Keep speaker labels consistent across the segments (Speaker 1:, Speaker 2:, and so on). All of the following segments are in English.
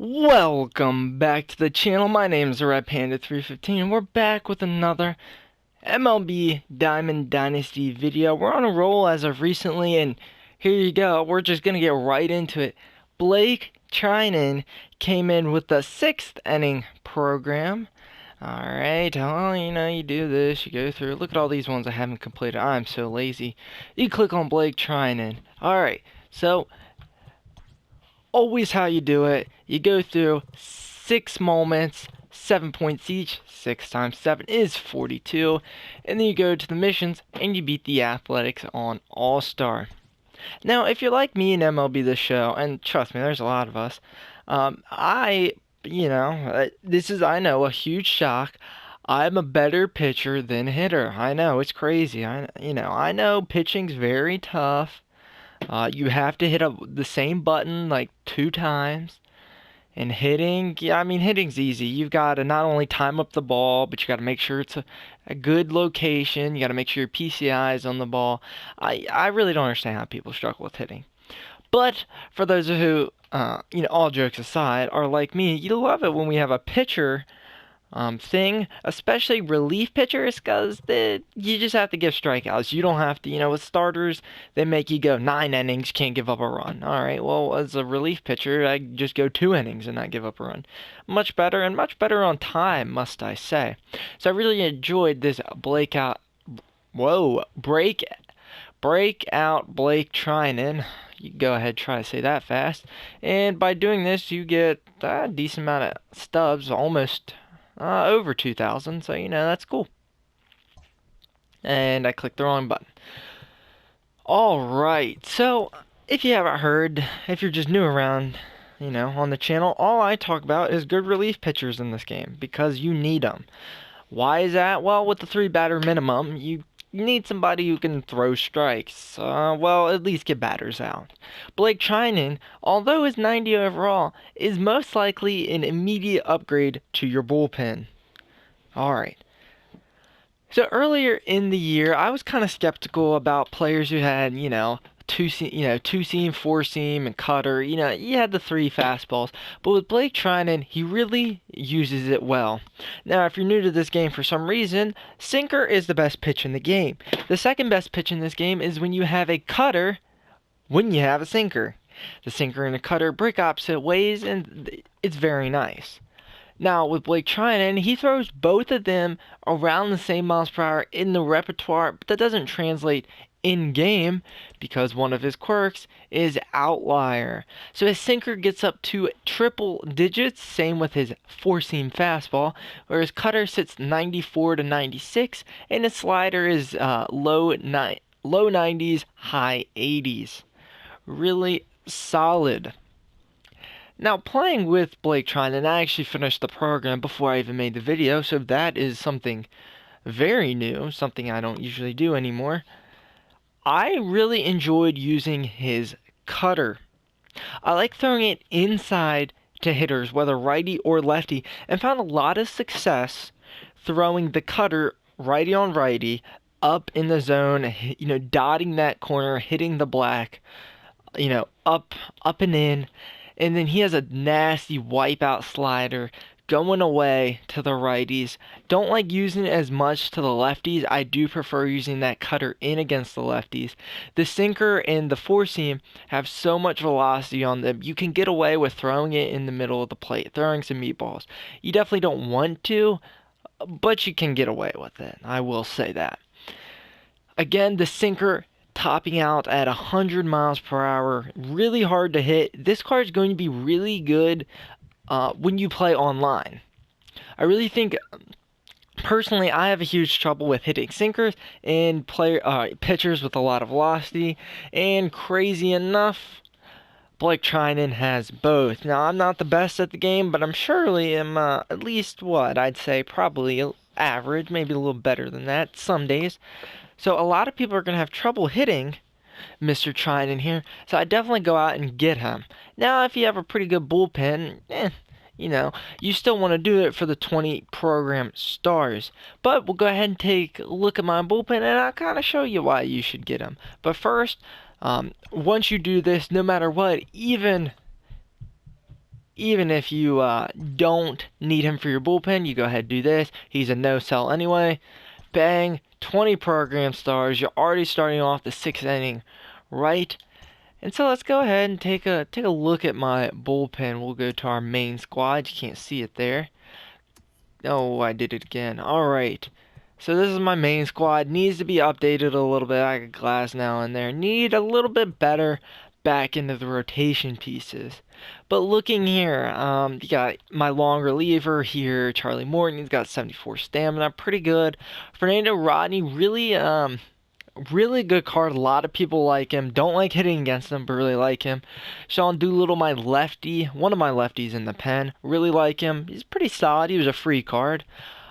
Speaker 1: Welcome back to the channel. My name is Red Panda 315. We're back with another MLB Diamond Dynasty video. We're on a roll as of recently, and here you go. We're just gonna get right into it. Blake Treinen came in with the 6th inning program. Alright, well, you do this, you go through. Look at all these ones I haven't completed. I'm so lazy. You click on Blake Treinen. Alright, so always how you do it. You go through 6 moments, 7 points each. 6 times 7 is 42. And then you go to the missions and you beat the Athletics on All-Star. Now, if you're like me in MLB The Show, and trust me, there's a lot of us, this is, I know, a huge shock. I'm a better pitcher than hitter. I know, it's crazy. I know pitching's very tough. You have to hit the same button like 2 times. And hitting, yeah, I mean, hitting's easy. You've got to not only time up the ball, but you got to make sure it's a good location. You got to make sure your PCI is on the ball. I really don't understand how people struggle with hitting. But for those who, all jokes aside, are like me, you love it when we have a pitcher thing, especially relief pitchers, because you just have to give strikeouts. You don't have to, with starters, they make you go 9 innings, can't give up a run. Alright, well, as a relief pitcher, I just go 2 innings and not give up a run. Much better, and much better on time, must I say. So I really enjoyed this breakout Blake Treinen. You go ahead, try to say that fast. And by doing this, you get a decent amount of stubs, almost over 2,000, so that's cool. And I clicked the wrong button. Alright, so if you haven't heard, if you're just new around, on the channel, all I talk about is good relief pitchers in this game, because you need them. Why is that? Well, with the 3-batter minimum, you need somebody who can throw strikes. At least get batters out. Blake Treinen, although his 90 overall, is most likely an immediate upgrade to your bullpen. Alright. So earlier in the year, I was kind of skeptical about players who had, 2-seam, 4-seam, and cutter. You had the 3 fastballs. But with Blake Treinen, he really uses it well. Now, if you're new to this game for some reason, sinker is the best pitch in the game. The second best pitch in this game is when you have a cutter, when you have a sinker. The sinker and the cutter break opposite ways, and it's very nice. Now, with Blake Treinen, he throws both of them around the same miles per hour in the repertoire, but that doesn't translate in-game because one of his quirks is outlier. So his sinker gets up to triple digits, same with his 4-seam fastball, where his cutter sits 94 to 96, and his slider is low 90s, high 80s. Really solid. Now, playing with Blake Treinen, I actually finished the program before I even made the video, so that is something very new, something I don't usually do anymore. I really enjoyed using his cutter. I like throwing it inside to hitters, whether righty or lefty, and found a lot of success throwing the cutter righty on righty up in the zone, dotting that corner, hitting the black, up and in. And then he has a nasty wipeout slider going away to the righties. Don't like using it as much to the lefties. I do prefer using that cutter in against the lefties. The sinker and the 4-seam have so much velocity on them. You can get away with throwing it in the middle of the plate, throwing some meatballs. You definitely don't want to, but you can get away with it. I will say that. Again, the sinker topping out at 100 miles per hour, really hard to hit. This card is going to be really good when you play online. I really think, personally, I have a huge trouble with hitting sinkers and pitchers with a lot of velocity, and crazy enough, Blake Treinen has both. Now, I'm not the best at the game, but I'm surely at least, I'd say probably average, maybe a little better than that some days. So a lot of people are going to have trouble hitting Mr. Treinen here, so I definitely go out and get him. Now, if you have a pretty good bullpen, you still want to do it for the 20 program stars. But we'll go ahead and take a look at my bullpen, and I'll kind of show you why you should get him. But first, once you do this, no matter what, even even if you don't need him for your bullpen, you go ahead and do this. He's a no-sell anyway. Bang, 20 program stars. You're already starting off the 6th inning, right? And so let's go ahead and take a look at my bullpen. We'll go to our main squad. You can't see it there. Oh, I did it again. Alright. So this is my main squad. Needs to be updated a little bit. I got Glass now in there. Need a little bit better back into the rotation pieces. But looking here, you got my long reliever here, Charlie Morton. He's got 74 stamina. Pretty good. Fernando Rodney, really good card. A lot of people like him. Don't like hitting against him, but really like him. Sean Doolittle, my lefty. One of my lefties in the pen. Really like him. He's pretty solid. He was a free card.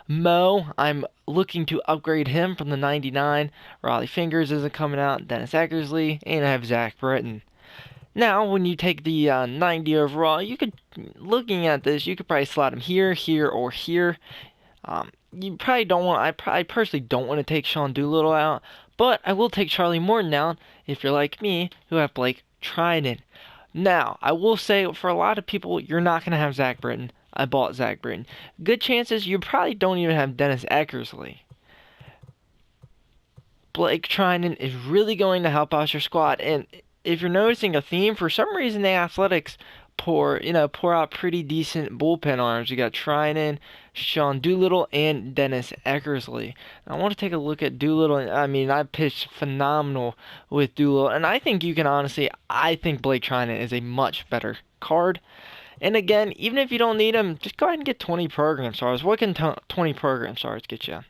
Speaker 1: Mo, I'm looking to upgrade him from the 99. Raleigh Fingers isn't coming out. Dennis Eckersley. And I have Zach Britton. Now, when you take the 90 overall, looking at this, you could probably slot him here, here, or here. You probably don't want, I personally don't want to take Sean Doolittle out, but I will take Charlie Morton out if you're like me, who have Blake Treinen. Now, I will say, for a lot of people, you're not going to have Zach Britton. I bought Zach Britton. Good chances you probably don't even have Dennis Eckersley. Blake Treinen is really going to help out your squad, and if you're noticing a theme, for some reason the Athletics pour out pretty decent bullpen arms. You got Treinen, Sean Doolittle, and Dennis Eckersley. I want to take a look at Doolittle. I mean, I pitched phenomenal with Doolittle, and I think I think Blake Treinen is a much better card. And again, even if you don't need him, just go ahead and get 20 program stars. What can 20 program stars get you?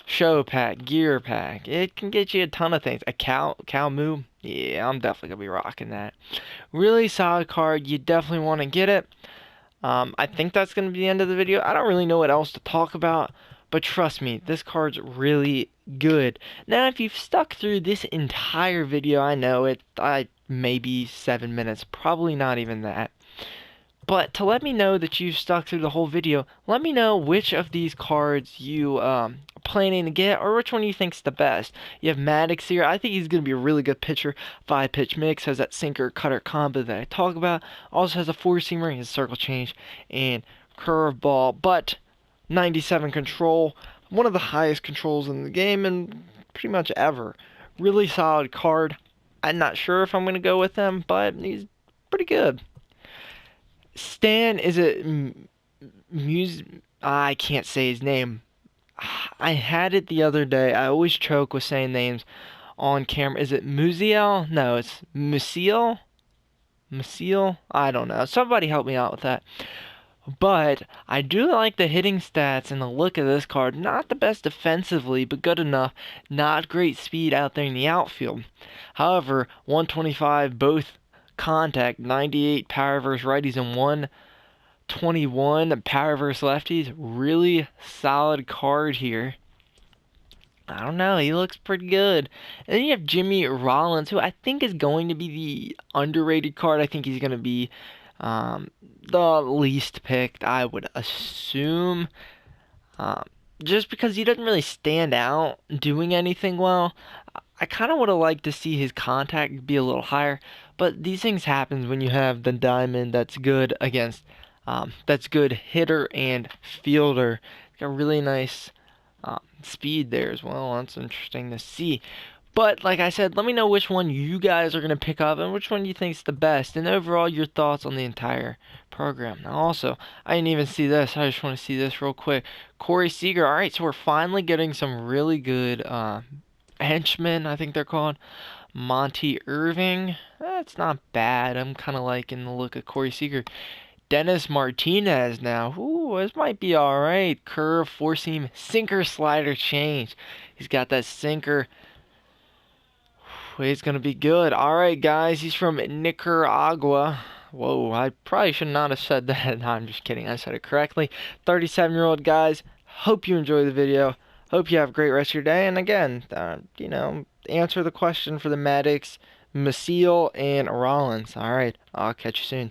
Speaker 1: Show pack, gear pack. It can get you a ton of things. A cow moo. Yeah, I'm definitely going to be rocking that. Really solid card. You definitely want to get it. I think that's going to be the end of the video. I don't really know what else to talk about. But trust me, this card's really good. Now, if you've stuck through this entire video, I know maybe 7 minutes. Probably not even that. But to let me know that you've stuck through the whole video, let me know which of these cards you are planning to get, or which one you think's the best. You have Maddox here. I think he's going to be a really good pitcher. 5-pitch mix, has that sinker cutter combo that I talk about. Also has a 4-seamer, his circle change, and curveball. But 97 control, one of the highest controls in the game, and pretty much ever. Really solid card. I'm not sure if I'm going to go with him, but he's pretty good. Stan, is it I can't say his name. I had it the other day. I always choke with saying names on camera. Is it Musiel? No, it's Musiel? Musiel? I don't know. Somebody help me out with that. But I do like the hitting stats and the look of this card. Not the best defensively, but good enough. Not great speed out there in the outfield. However, 125 both contact, 98 power versus righties, and 121 power versus lefties. Really solid card here. I don't know, he looks pretty good. And then you have Jimmy Rollins, who I think is going to be the underrated card. I think he's going to be the least picked, I would assume. Just because he doesn't really stand out doing anything well. I kind of would have liked to see his contact be a little higher, but these things happen when you have the diamond that's good against, that's good hitter and fielder. Got really nice speed there as well. That's interesting to see. But like I said, let me know which one you guys are going to pick up and which one you think is the best, and overall your thoughts on the entire program. Now also, I didn't even see this. I just want to see this real quick. Corey Seager. All right, so we're finally getting some really good henchmen, I think they're called. Monty Irving. That's not bad. I'm kind of liking the look of Corey Seager. Dennis Martinez now. Ooh, this might be alright. Curve, 4-seam, sinker, slider change. He's got that sinker. He's going to be good. Alright, guys. He's from Nicaragua. Whoa, I probably should not have said that. No, I'm just kidding. I said it correctly. 37-year-old guys. Hope you enjoy the video. Hope you have a great rest of your day. And again, answer the question for the Maddox, Maciel, and Rollins. Alright, I'll catch you soon.